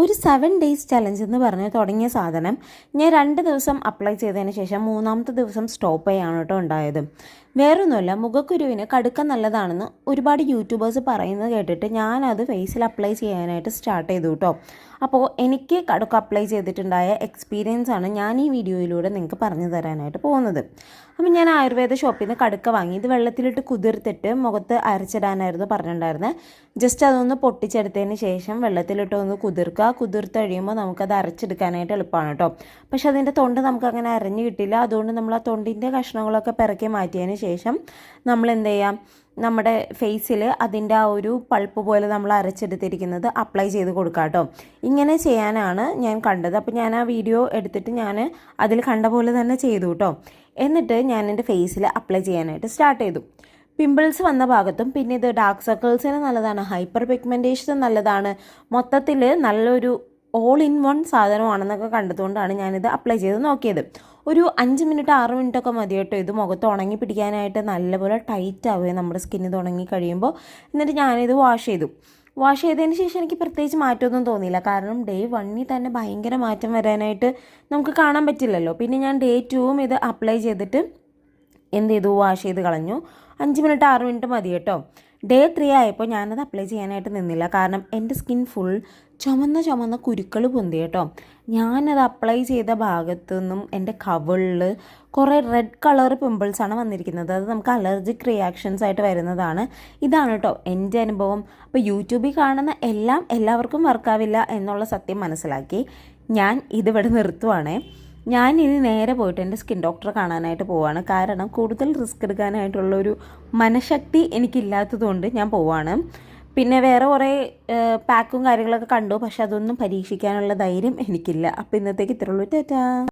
ഒരു 7 days challenge എന്ന് പറഞ്ഞ് തുടങ്ങിയ സാധനം ഞാൻ 2 ദിവസം അപ്ലൈ ചെയ്തതിന് ശേഷം 3-ാമത്തെ ദിവസം സ്റ്റോപ്പ് ചെയ്യാണ് കേട്ടോ ഉണ്ടായത്. വേറൊന്നുമല്ല, മുഖക്കുരുവിന് കടുക്ക നല്ലതാണെന്ന് ഒരുപാട് യൂട്യൂബേഴ്സ് പറയുന്നത് കേട്ടിട്ട് ഞാനത് ഫേസിൽ അപ്ലൈ ചെയ്യാനായിട്ട് സ്റ്റാർട്ട് ചെയ്തു കേട്ടോ. അപ്പോൾ എനിക്ക് കടുക്ക അപ്ലൈ ചെയ്തിട്ടുണ്ടായ എക്സ്പീരിയൻസ് ആണ് ഞാൻ ഈ വീഡിയോയിലൂടെ നിങ്ങൾക്ക് പറഞ്ഞു തരാനായിട്ട് പോകുന്നത്. അപ്പം ഞാൻ ആയുർവേദ ഷോപ്പിൽ നിന്ന് കടുക്ക വാങ്ങി. ഇത് വെള്ളത്തിലിട്ട് കുതിർത്തിട്ട് മുഖത്ത് അരച്ചിടാനായിരുന്നു പറഞ്ഞിട്ടുണ്ടായിരുന്നത്. ജസ്റ്റ് അതൊന്ന് പൊട്ടിച്ചെടുത്തതിന് ശേഷം വെള്ളത്തിലിട്ട് ഒന്ന് കുതിർത്ത് കഴിയുമ്പോൾ നമുക്കത് അരച്ചെടുക്കാനായിട്ട് എളുപ്പമാണ് കേട്ടോ. പക്ഷെ അതിൻ്റെ തൊണ്ട് നമുക്കങ്ങനെ അരഞ്ഞ് കിട്ടില്ല. അതുകൊണ്ട് നമ്മൾ ആ തൊണ്ടിൻ്റെ കഷ്ണങ്ങളൊക്കെ പിറക്കി മാറ്റിയതിന് ശേഷം നമ്മൾ എന്ത് ചെയ്യാം, നമ്മുടെ ഫേസിൽ അതിൻ്റെ ആ ഒരു പൾപ്പ് പോലെ നമ്മൾ അരച്ചെടുത്തിരിക്കുന്നത് അപ്ലൈ ചെയ്ത് കൊടുക്കാം കേട്ടോ. ഇങ്ങനെ ചെയ്യാനാണ് ഞാൻ കണ്ടത്. അപ്പോൾ ഞാൻ ആ വീഡിയോ എടുത്തിട്ട് ഞാൻ അതിൽ കണ്ട പോലെ തന്നെ ചെയ്തു കേട്ടോ. എന്നിട്ട് ഞാൻ എൻ്റെ ഫേസിൽ അപ്ലൈ ചെയ്യാനായിട്ട് സ്റ്റാർട്ട് ചെയ്തു. പിമ്പിൾസ് വന്ന ഭാഗത്തും പിന്നെ ഇത് ഡാർക്ക് സർക്കിൾസിന് നല്ലതാണ്, ഹൈപ്പർ പിഗ്മെൻറ്റേഷന് നല്ലതാണ്, മൊത്തത്തിൽ നല്ലൊരു ഓൾ ഇൻ വൺ സാധനമാണെന്നൊക്കെ കണ്ടതുകൊണ്ടാണ് ഞാനിത് അപ്ലൈ ചെയ്ത് നോക്കിയത്. ഒരു 5 മിനിറ്റ് 6 മിനിറ്റൊക്കെ മതി കേട്ടോ. ഇത് മുഖത്ത് ഉണങ്ങി പിടിക്കാനായിട്ട് നല്ലപോലെ ടൈറ്റ് ആവുകയും നമ്മുടെ സ്കിന്നിത് ഉണങ്ങി കഴിയുമ്പോൾ. എന്നിട്ട് ഞാനിത് വാഷ് ചെയ്തതിന് ശേഷം എനിക്ക് പ്രത്യേകിച്ച് മാറ്റമൊന്നും തോന്നിയില്ല. കാരണം ഡേ 1 തന്നെ ഭയങ്കര മാറ്റം വരാനായിട്ട് നമുക്ക് കാണാൻ പറ്റില്ലല്ലോ. പിന്നെ ഞാൻ ഡേ 2 ഇത് അപ്ലൈ ചെയ്തിട്ട് എന്ത് ചെയ്തു, വാഷ് ചെയ്ത് കളഞ്ഞു. 5 മിനിറ്റ് 6 മിനിറ്റ് മതി കേട്ടോ. ഡേ 3 ആയപ്പോൾ ഞാനത് അപ്ലൈ ചെയ്യാനായിട്ട് നിന്നില്ല. കാരണം എൻ്റെ സ്കിൻ ഫുൾ ചുമന്ന കുരുക്കൾ പൊന്തി കേട്ടോ. ഞാനത് അപ്ലൈ ചെയ്ത ഭാഗത്തു നിന്നും എൻ്റെ കവിളിൽ കുറേ റെഡ് കളർ പിമ്പിൾസാണ് വന്നിരിക്കുന്നത്. അത് നമുക്ക് അലർജിക് റിയാക്ഷൻസ് ആയിട്ട് വരുന്നതാണ്. ഇതാണ് കേട്ടോ എൻ്റെ അനുഭവം. അപ്പോൾ യൂട്യൂബിൽ കാണുന്ന എല്ലാവർക്കും വർക്കാവില്ല എന്നുള്ള സത്യം മനസ്സിലാക്കി ഞാൻ ഇതിവിടെ നിർത്തുവാണേ. ഞാൻ ഇനി നേരെ പോയിട്ട് എൻ്റെ സ്കിൻ ഡോക്ടറെ കാണാനായിട്ട് പോവാണ്. കാരണം കൂടുതൽ റിസ്ക് എടുക്കാനായിട്ടുള്ളൊരു മനഃശക്തി എനിക്കില്ലാത്തതുകൊണ്ട് ഞാൻ പോവാണ്. പിന്നെ വേറെ കുറേ പാക്കും കാര്യങ്ങളൊക്കെ കണ്ടു, പക്ഷെ അതൊന്നും പരീക്ഷിക്കാനുള്ള ധൈര്യം എനിക്കില്ല. അപ്പോൾ ഇന്നത്തേക്ക് ഇത്രയുള്ളൂ. ടാറ്റാ.